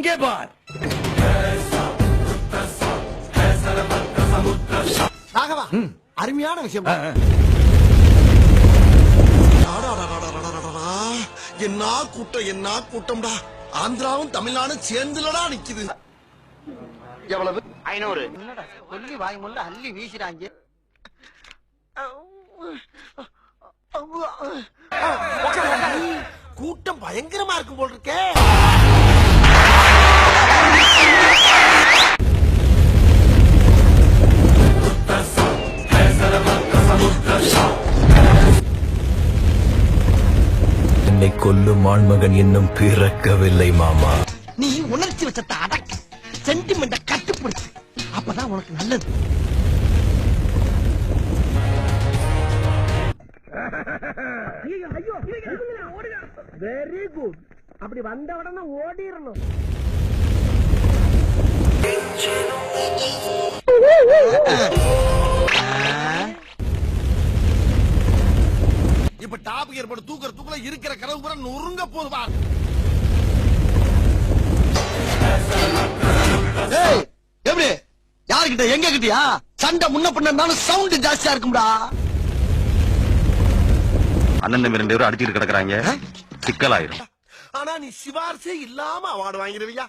आगे बार ராகவா அருமையான விஷயம். என்ன கூட்டம் என்ன கூட்டம்டா. ஆந்திராவும் தமிழ்நாடும் சேர்ந்துலடா நிக்குது. எவ்வளவு? 500. என்னடா கொல்லி வாய் முள்ள அள்ளி வீசுறாங்க. கூட்டம் பயங்கரமா இருக்கும் போல் இருக்கே. என்னை கொல்லும் ஆண்மகன் இன்னும் பிறக்கவில்லை மாமா. நீ உணர்ச்சி வச்சத்தை அடக்கு, சென்டிமெண்ட கட்டுப்படுத்து, அப்பதான் உனக்கு நல்லது. Very good. அப்படி வந்த உடனே ஓடிரணும். இப்ப டாப் கியர் போட்டு தூக்குற இருக்கிற கனவு பூரா நொறுங்க போதுவா. எப்படி யாருக்கிட்ட எங்க கிட்டயா சண்டை முன்ன பின்னாலும் சவுண்ட் ஜாஸ்தியா இருக்கும்டா. அண்ணன் தம்பி 2 பேரும் அடிச்சுட்டு கிடக்குறாங்க, சிக்கலாயிரும். ஆனா நீ சிபாரிசே இல்லாம அவார்டு வாங்கிடுவியா?